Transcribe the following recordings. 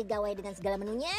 gawai dengan segala menunya?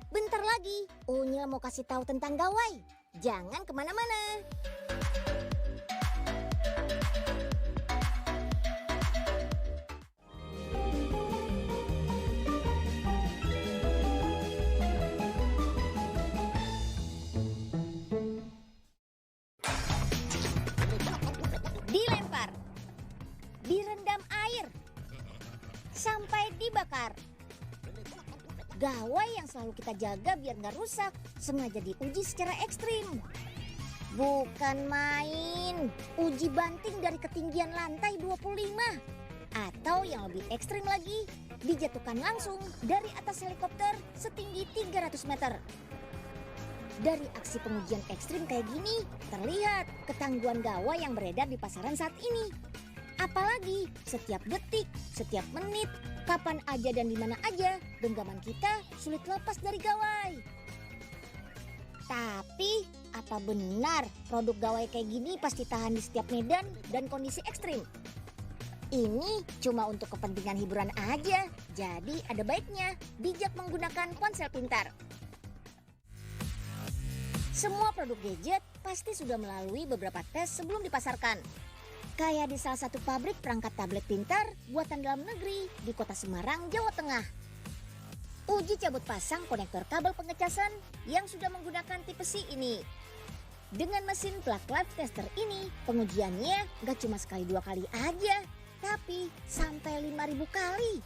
Bentar lagi, Unyil mau kasih tahu tentang gawai. Jangan kemana-mana. Dilempar, direndam air, sampai dibakar. Gawai yang selalu kita jaga biar nggak rusak sengaja diuji secara ekstrim. Bukan main, uji banting dari ketinggian lantai 25. Atau yang lebih ekstrim lagi, dijatuhkan langsung dari atas helikopter setinggi 300 meter. Dari aksi pengujian ekstrim kayak gini, terlihat ketangguhan gawai yang beredar di pasaran saat ini. Apalagi setiap detik, setiap menit, kapan aja dan di mana aja, genggaman kita sulit lepas dari gawai. Tapi, apa benar produk gawai kayak gini pasti tahan di setiap medan dan kondisi ekstrim? Ini cuma untuk kepentingan hiburan aja, jadi ada baiknya bijak menggunakan ponsel pintar. Semua produk gadget pasti sudah melalui beberapa tes sebelum dipasarkan. Kayak di salah satu pabrik perangkat tablet pintar buatan dalam negeri di kota Semarang, Jawa Tengah. Uji cabut pasang konektor kabel pengecasan yang sudah menggunakan tipe C ini. Dengan mesin plug live tester ini, pengujiannya gak cuma sekali 2 kali aja, tapi sampai 5.000 kali.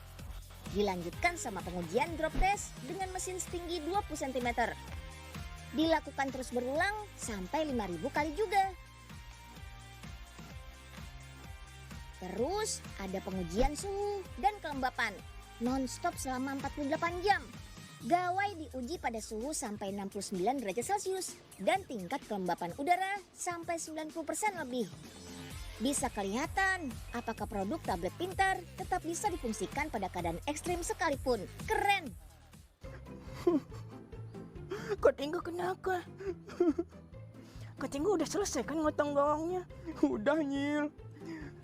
Dilanjutkan sama pengujian drop test dengan mesin setinggi 20 cm. Dilakukan terus berulang sampai 5.000 kali juga. Terus ada pengujian suhu dan kelembapan non-stop selama 48 jam. Gawai diuji pada suhu sampai 69 derajat Celcius dan tingkat kelembapan udara sampai 90% lebih. Bisa kelihatan apakah produk tablet pintar tetap bisa difungsikan pada keadaan ekstrim sekalipun. Keren! Kak Tinggu kenapa? Kak Tinggu udah selesai kan ngotong gawangnya? Udah, Nyil.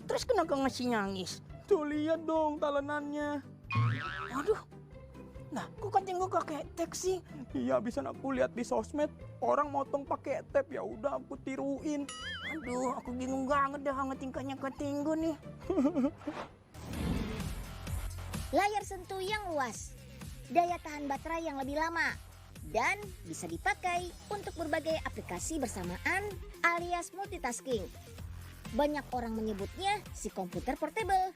Terus kenapa ngasih nangis? Tuh lihat dong talenannya. Aduh, nah kok Kak Tinggu pakai tag sih? Iya, bisa aku lihat di sosmed orang motong pakai tape, ya udah aku tiruin. Aduh, aku bingung banget dah sama tingkahnya Kak Tinggu nih. Layar sentuh yang luas, daya tahan baterai yang lebih lama, dan bisa dipakai untuk berbagai aplikasi bersamaan alias multitasking. Banyak orang menyebutnya si komputer portable.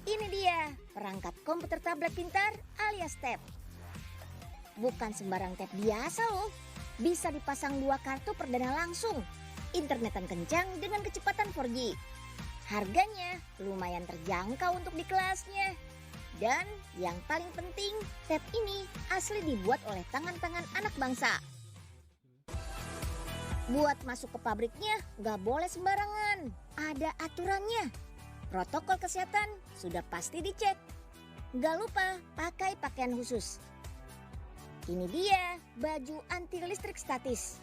Ini dia perangkat komputer tablet pintar alias tab. Bukan sembarang tab biasa loh. Bisa dipasang 2 kartu perdana langsung. Internetan kencang dengan kecepatan 4G. Harganya lumayan terjangkau untuk di kelasnya. Dan yang paling penting, tab ini asli dibuat oleh tangan-tangan anak bangsa. Buat masuk ke pabriknya nggak boleh sembarangan, ada aturannya. Protokol kesehatan sudah pasti dicek. Nggak lupa pakai pakaian khusus. Ini dia baju anti listrik statis.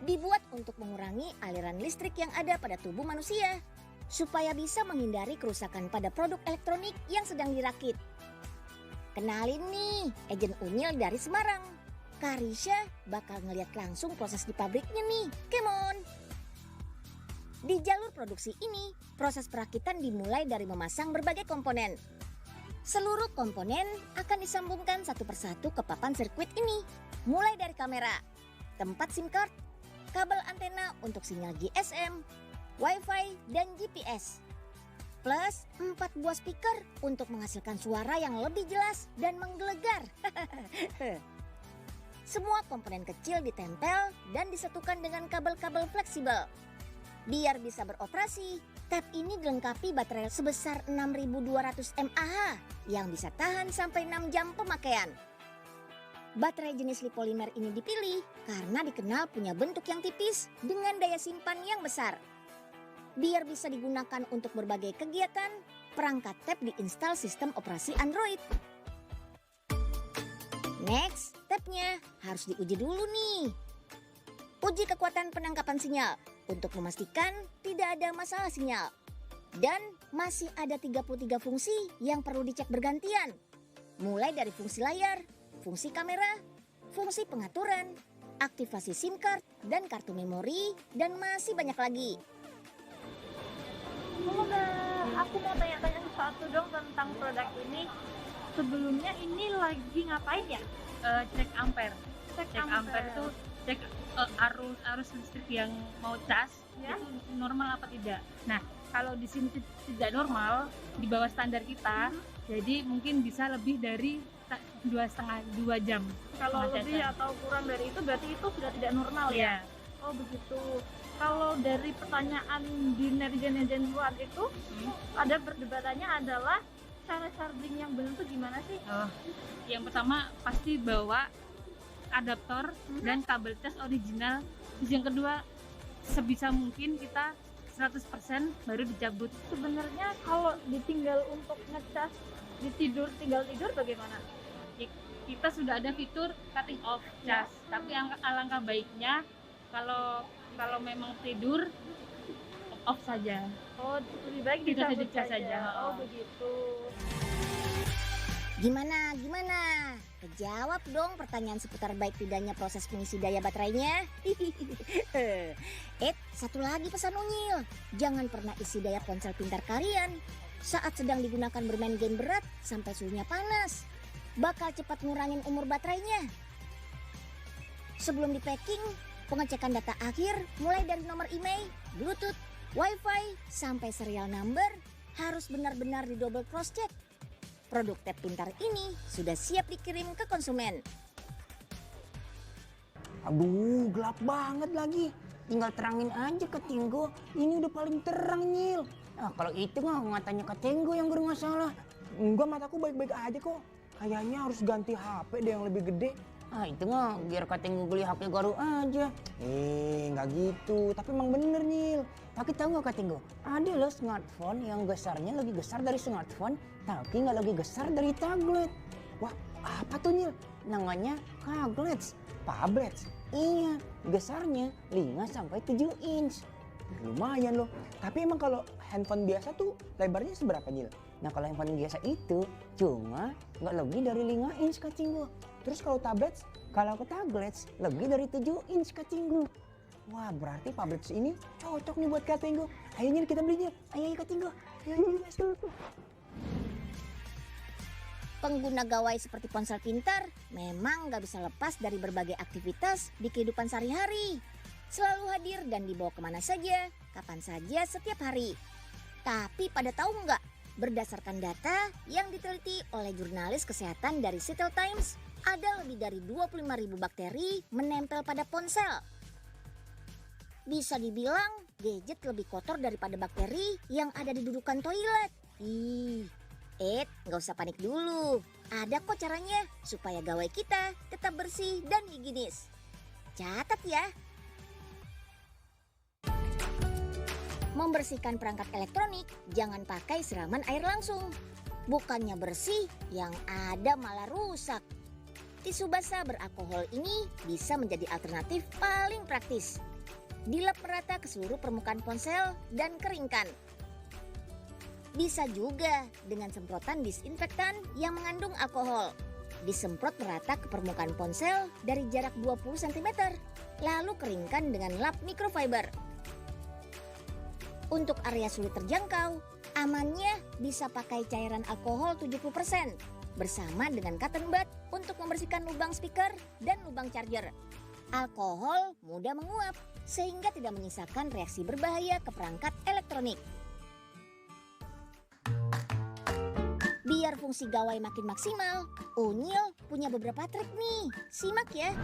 Dibuat untuk mengurangi aliran listrik yang ada pada tubuh manusia, supaya bisa menghindari kerusakan pada produk elektronik yang sedang dirakit. Kenalin nih, Ejen Unyil dari Semarang. Karisha bakal ngeliat langsung proses di pabriknya nih, come on! Di jalur produksi ini, proses perakitan dimulai dari memasang berbagai komponen. Seluruh komponen akan disambungkan satu persatu ke papan sirkuit ini, mulai dari kamera, tempat SIM card, kabel antena untuk sinyal GSM, Wi-Fi, dan GPS. Plus 4 buah speaker untuk menghasilkan suara yang lebih jelas dan menggelegar. Semua komponen kecil ditempel dan disatukan dengan kabel-kabel fleksibel. Biar bisa beroperasi, tab ini dilengkapi baterai sebesar 6200 mAh yang bisa tahan sampai 6 jam pemakaian. Baterai jenis lipolimer ini dipilih karena dikenal punya bentuk yang tipis dengan daya simpan yang besar. Biar bisa digunakan untuk berbagai kegiatan, perangkat tab diinstal sistem operasi Android. Next, tabnya harus diuji dulu nih. Uji kekuatan penangkapan sinyal untuk memastikan tidak ada masalah sinyal. Dan masih ada 33 fungsi yang perlu dicek bergantian. mulai dari fungsi layar, fungsi kamera, fungsi pengaturan, aktivasi SIM card dan kartu memori, dan masih banyak lagi. Halo Kak, aku mau tanya-tanya sesuatu dong tentang produk ini. Sebelumnya ini lagi ngapain ya? Cek ampere. Cek Cek ampere itu cek arus listrik yang mau cas Ya. itu normal apa tidak. Nah, kalau di sini tidak normal, di bawah standar kita, jadi mungkin bisa lebih dari 2 jam. Kalau Setengah lebih jam. atau kurang dari itu berarti itu sudah tidak normal ya? Iya. Oh begitu. Kalau dari pertanyaan di netizen luar itu, ada perdebatannya adalah cara charging yang benar itu gimana sih? Oh, yang pertama pasti bawa adaptor dan kabel cas original. Terus yang kedua, sebisa mungkin kita 100% baru dicabut. Sebenarnya kalau ditinggal untuk ngecas tinggal tidur bagaimana? Kita sudah ada fitur cutting off cas, tapi alangkah baiknya kalau memang tidur off saja. Oh, lebih baik Tidak dicabut dicas saja. Oh begitu. Gimana? Kejawab dong pertanyaan seputar baik tidaknya proses pengisi daya baterainya. Satu lagi pesan Unyil. Jangan pernah isi daya ponsel pintar kalian saat sedang digunakan bermain game berat sampai suhunya panas. Bakal cepat ngurangin umur baterainya. Sebelum di packing, pengecekan data akhir mulai dari nomor email, Bluetooth, Wi-Fi, sampai serial number harus benar-benar di double cross check. Produk tab pintar ini sudah siap dikirim ke konsumen. Aduh, gelap banget lagi. Tinggal terangin aja ke Tinggo. Ini udah paling terang, Nyil. Nah, kalau itu mah matanya ke Tinggo yang bermasalah. Enggak, mataku baik-baik aja kok. Kayaknya harus ganti HP deh yang lebih gede. Ah, itu mah biar ke Tinggo beli HP baru aja. Nggak gitu. Tapi emang bener, Nyil. Tapi tahu nggak Kak Tinggo? Ada loh smartphone yang besarnya lebih besar dari smartphone, tapi nggak lebih besar dari tablet. Wah, apa tuh, Nyil? Namanya tablets. Tablets. Iya, besarnya 5 sampai 7 inch. Lumayan loh. Tapi emang kalau handphone biasa tuh lebarnya seberapa, Nyil? Nah, kalau handphone biasa itu cuma nggak lebih dari 5 inch Kak Tinggo. Terus kalau tablets? Kalau ke tablets lebih dari 7 inch Kak Tinggo. Wah, berarti tablets ini cocok nih buat Kak Tinggo. Ayo, Nyil, kita belinya. Ayo Kak Tinggo. Ayo, let's go. Pengguna gawai seperti ponsel pintar memang nggak bisa lepas dari berbagai aktivitas di kehidupan sehari-hari. Selalu hadir dan dibawa kemana saja, kapan saja, setiap hari. Tapi pada tahu nggak, berdasarkan data yang diteliti oleh jurnalis kesehatan dari Seattle Times, ada lebih dari 25.000 bakteri menempel pada ponsel. Bisa dibilang gadget lebih kotor daripada bakteri yang ada di dudukan toilet. Nggak usah panik dulu. Ada kok caranya supaya gawai kita tetap bersih dan higienis. Catat ya. Membersihkan perangkat elektronik, jangan pakai siraman air langsung. Bukannya bersih, yang ada malah rusak. Tisu basah beralkohol ini bisa menjadi alternatif paling praktis. Dilap merata ke seluruh permukaan ponsel dan keringkan. Bisa juga dengan semprotan disinfektan yang mengandung alkohol. Disemprot merata ke permukaan ponsel dari jarak 20 cm, lalu keringkan dengan lap microfiber. Untuk area sulit terjangkau, amannya bisa pakai cairan alkohol 70% bersama dengan cotton bud untuk membersihkan lubang speaker dan lubang charger. Alkohol mudah menguap sehingga tidak menyisakan reaksi berbahaya ke perangkat elektronik. Biar fungsi gawai makin maksimal, Unyil punya beberapa trik nih. Simak ya.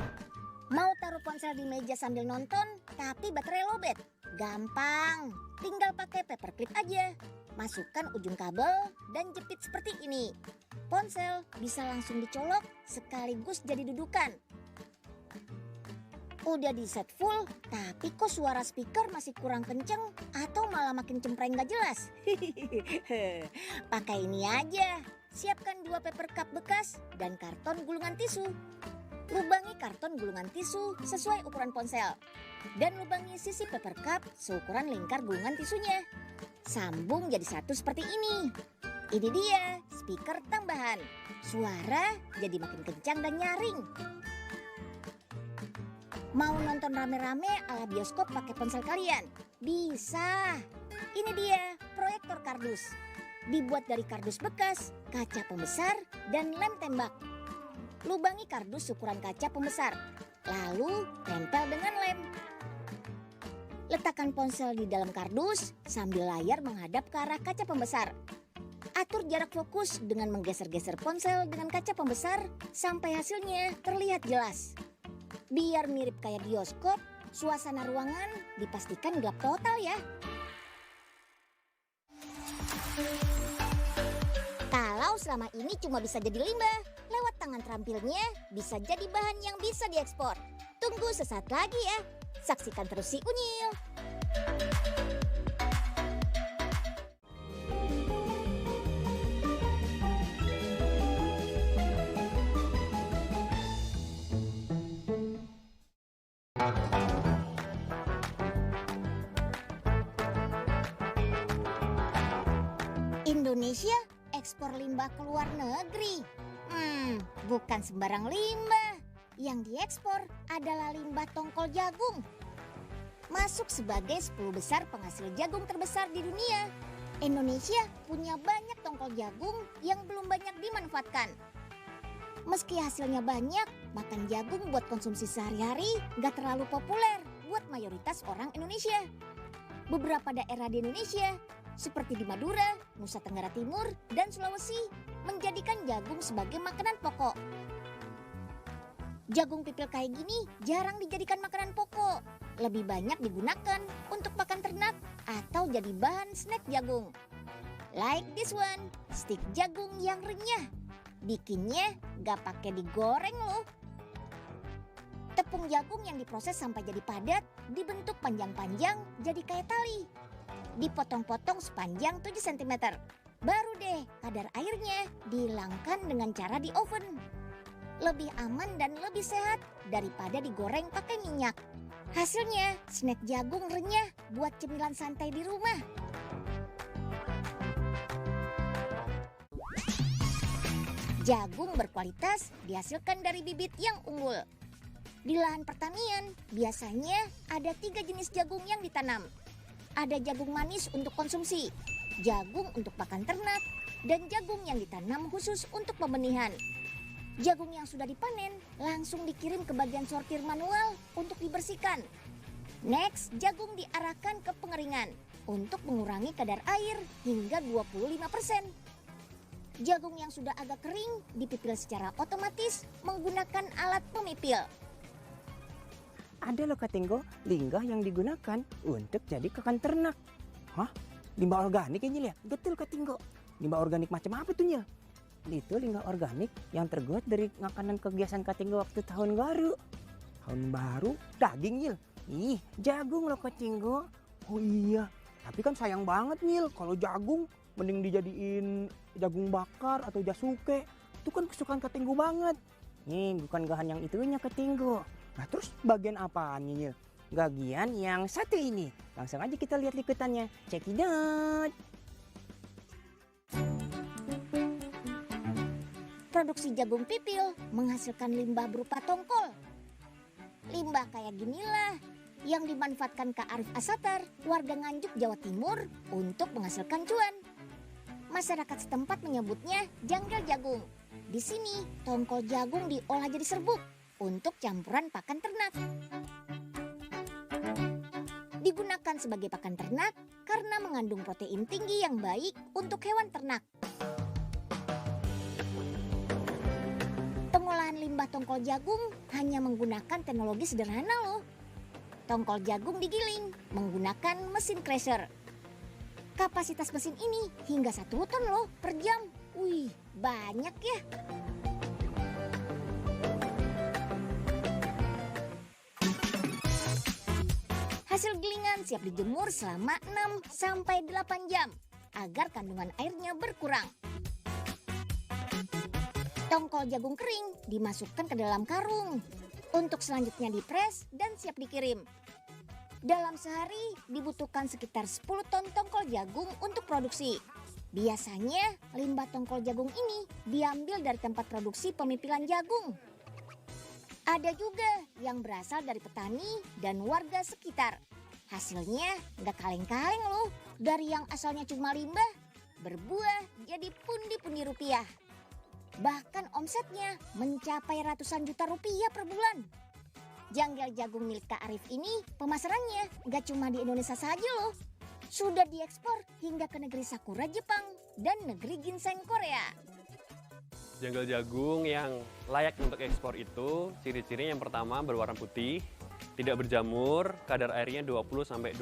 Mau taruh ponsel di meja sambil nonton tapi baterai lowbat? Gampang, tinggal pakai paperclip aja. Masukkan ujung kabel dan jepit seperti ini. Ponsel bisa langsung dicolok sekaligus jadi dudukan. Udah di set full, tapi kok suara speaker masih kurang kenceng atau malah makin cempreng gak jelas? Pakai ini aja. Siapkan 2 paper cup bekas dan karton gulungan tisu. Lubangi karton gulungan tisu sesuai ukuran ponsel. Dan lubangi sisi paper cup seukuran lingkar gulungan tisunya. Sambung jadi satu seperti ini. Ini dia speaker tambahan. Suara jadi makin kencang dan nyaring. Mau nonton rame-rame ala bioskop pakai ponsel kalian? Bisa. Ini dia proyektor kardus. Dibuat dari kardus bekas, kaca pembesar, dan lem tembak. Lubangi kardus ukuran kaca pembesar, lalu tempel dengan lem. Letakkan ponsel di dalam kardus sambil layar menghadap ke arah kaca pembesar. Atur jarak fokus dengan menggeser-geser ponsel dengan kaca pembesar sampai hasilnya terlihat jelas. Biar mirip kayak bioskop, suasana ruangan dipastikan gelap total ya. Kalau selama ini cuma bisa jadi limbah, lewat tangan terampilnya bisa jadi bahan yang bisa diekspor. Tunggu sesaat lagi ya. Saksikan terus si Unyil. Indonesia ekspor limbah ke luar negeri. Bukan sembarang limbah. Yang diekspor adalah limbah tongkol jagung. Masuk sebagai 10 besar penghasil jagung terbesar di dunia. Indonesia punya banyak tongkol jagung yang belum banyak dimanfaatkan. Meski hasilnya banyak, makan jagung buat konsumsi sehari-hari gak terlalu populer buat mayoritas orang Indonesia. Beberapa daerah di Indonesia, seperti di Madura, Nusa Tenggara Timur, dan Sulawesi, menjadikan jagung sebagai makanan pokok. Jagung pipil kayak gini jarang dijadikan makanan pokok. Lebih banyak digunakan untuk pakan ternak atau jadi bahan snack jagung. Like this one, stik jagung yang renyah. Bikinnya gak pakai digoreng loh. Tepung jagung yang diproses sampai jadi padat, dibentuk panjang-panjang jadi kayak tali. Dipotong-potong sepanjang 7 cm. Baru deh kadar airnya dihilangkan dengan cara di oven. Lebih aman dan lebih sehat daripada digoreng pakai minyak. Hasilnya snack jagung renyah buat cemilan santai di rumah. Jagung berkualitas dihasilkan dari bibit yang unggul. Di lahan pertanian biasanya ada 3 jenis jagung yang ditanam. Ada jagung manis untuk konsumsi, jagung untuk pakan ternak, dan jagung yang ditanam khusus untuk pembenihan. Jagung yang sudah dipanen langsung dikirim ke bagian sortir manual untuk dibersihkan. Next, jagung diarahkan ke pengeringan untuk mengurangi kadar air hingga 25%. Jagung yang sudah agak kering dipipil secara otomatis menggunakan alat pemipil. Ada loh Katenggo, limbah yang digunakan untuk jadi pakan ternak. Hah? Limbah organik ya Nyil ya? Betul Katenggo. Limbah organik macam apa tuh Nyil? Itu limbah organik yang terbuat dari makanan kebiasaan Katenggo waktu tahun baru. Tahun baru? Daging Nyil? Ih, jagung loh Katenggo. Oh iya, tapi kan sayang banget Nyil kalau jagung mending dijadiin jagung bakar atau jasuke. Itu kan kesukaan Katenggo banget. Nih, bukan bahan yang itunya Katenggo. Nah terus bagian apaannya Nyil? Bagian yang satu ini. Langsung aja kita lihat liputannya. Check it out. Produksi jagung pipil menghasilkan limbah berupa tongkol. Limbah kayak ginilah yang dimanfaatkan Kak Arif Asatar, warga Nganjuk, Jawa Timur untuk menghasilkan cuan. Masyarakat setempat menyebutnya janggal jagung. Di sini tongkol jagung diolah jadi serbuk untuk campuran pakan ternak. Digunakan sebagai pakan ternak karena mengandung protein tinggi yang baik untuk hewan ternak. Pengolahan limbah tongkol jagung hanya menggunakan teknologi sederhana loh. Tongkol jagung digiling menggunakan mesin crusher. Kapasitas mesin ini hingga 1 ton loh per jam. Wih, banyak ya. Hasil gilingan siap dijemur selama 6-8 jam agar kandungan airnya berkurang. Tongkol jagung kering dimasukkan ke dalam karung untuk selanjutnya dipres dan siap dikirim. Dalam sehari dibutuhkan sekitar 10 ton tongkol jagung untuk produksi. Biasanya limbah tongkol jagung ini diambil dari tempat produksi pemipilan jagung. Ada juga yang berasal dari petani dan warga sekitar. Hasilnya nggak kaleng-kaleng loh. Dari yang asalnya cuma limbah, berbuah jadi pundi-pundi rupiah. Bahkan omsetnya mencapai ratusan juta rupiah per bulan. Janggal jagung milik Kak Arif ini pemasarannya nggak cuma di Indonesia saja loh. Sudah diekspor hingga ke negeri Sakura Jepang dan negeri ginseng Korea. Janggal jagung yang layak untuk ekspor itu ciri-cirinya yang pertama berwarna putih, tidak berjamur, kadar airnya 20-25%,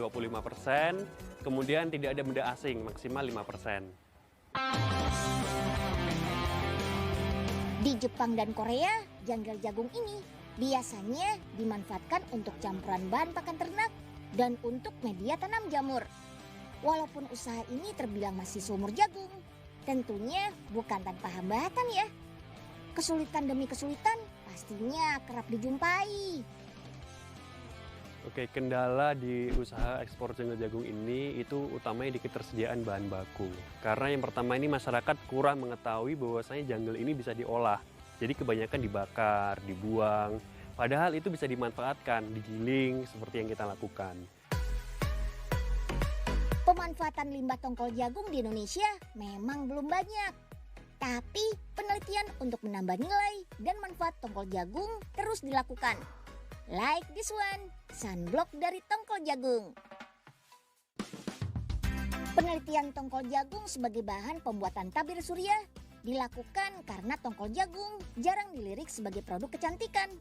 kemudian tidak ada benda asing, maksimal 5%. Di Jepang dan Korea, janggal jagung ini biasanya dimanfaatkan untuk campuran bahan pakan ternak dan untuk media tanam jamur. Walaupun usaha ini terbilang masih seumur jagung, tentunya bukan tanpa hambatan ya. Kesulitan demi kesulitan pastinya kerap dijumpai. Oke, kendala di usaha ekspor janggal jagung ini itu utamanya di ketersediaan bahan baku. Karena yang pertama ini masyarakat kurang mengetahui bahwasanya janggal ini bisa diolah. Jadi kebanyakan dibakar, dibuang. Padahal itu bisa dimanfaatkan, digiling seperti yang kita lakukan. Pemanfaatan limbah tongkol jagung di Indonesia memang belum banyak. Tapi penelitian untuk menambah nilai dan manfaat tongkol jagung terus dilakukan. Like this one, sunblock dari tongkol jagung. Penelitian tongkol jagung sebagai bahan pembuatan tabir surya dilakukan karena tongkol jagung jarang dilirik sebagai produk kecantikan.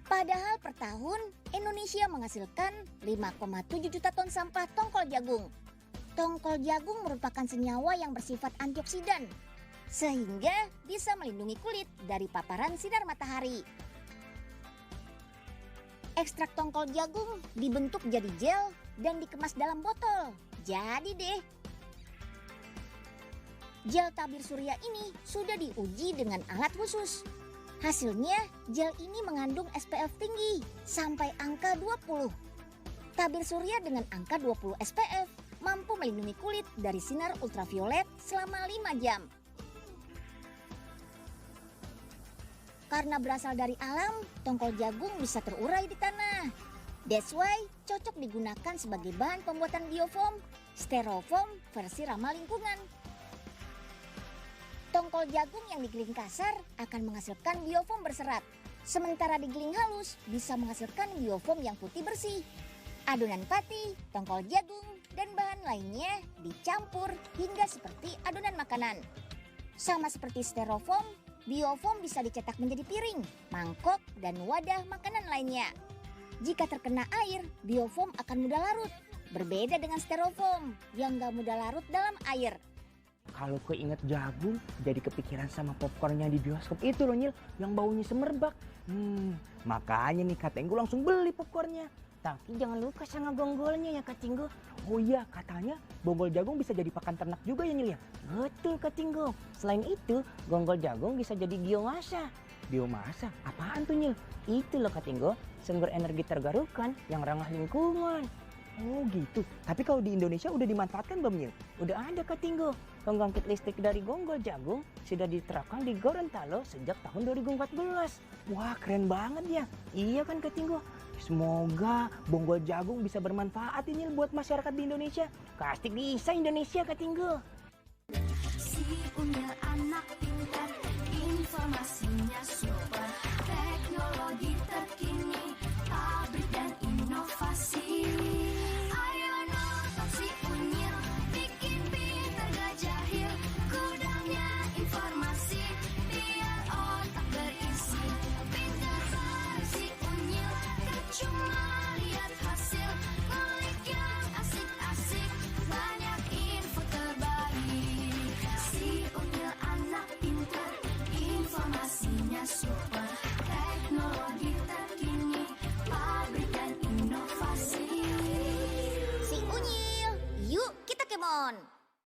Padahal per tahun Indonesia menghasilkan 5,7 juta ton sampah tongkol jagung. Tongkol jagung merupakan senyawa yang bersifat antioksidan, sehingga bisa melindungi kulit dari paparan sinar matahari. Ekstrak tongkol jagung dibentuk jadi gel dan dikemas dalam botol. Jadi deh, gel tabir surya ini sudah diuji dengan alat khusus. Hasilnya, gel ini mengandung SPF tinggi, sampai angka 20. Tabir surya dengan angka 20 SPF mampu melindungi kulit dari sinar ultraviolet selama 5 jam. Karena berasal dari alam, tongkol jagung bisa terurai di tanah. That's why cocok digunakan sebagai bahan pembuatan biofoam, styrofoam versi ramah lingkungan. Tongkol jagung yang digiling kasar akan menghasilkan biofoam berserat. Sementara digiling halus bisa menghasilkan biofoam yang putih bersih. Adonan pati, tongkol jagung, dan bahan lainnya dicampur hingga seperti adonan makanan. Sama seperti styrofoam, biofoam bisa dicetak menjadi piring, mangkok, dan wadah makanan lainnya. Jika terkena air, biofoam akan mudah larut. Berbeda dengan styrofoam yang gak mudah larut dalam air. Kalau keinget jagung, jadi kepikiran sama popcorn yang di bioskop itu loh Nyil, yang baunya semerbak. Makanya nih Kak Tenggo langsung beli popcornnya. Tapi jangan lupa sama gonggolnya ya Kak Tinggo. Oh iya, katanya bonggol jagung bisa jadi pakan ternak juga ya Nyil ya? Betul Kak Tinggo. Selain itu, gonggol jagung bisa jadi biomasa. Biomasa? Apaan tuh Nyil? Itu loh Kak Tinggo, sumber energi terbarukan yang ramah lingkungan. Oh gitu. Tapi kalau di Indonesia udah dimanfaatkan Bang Nyil? Udah ada Kak Tinggo. Pembangkit listrik dari gonggol jagung sudah diterapkan di Gorontalo sejak tahun 2014. Wah keren banget ya. Iya kan Kak Tinggo? Semoga bonggol jagung bisa bermanfaat ini buat masyarakat di Indonesia. Pasti bisa Indonesia Kak Tinggo. Si punya anak pintar, informasinya super.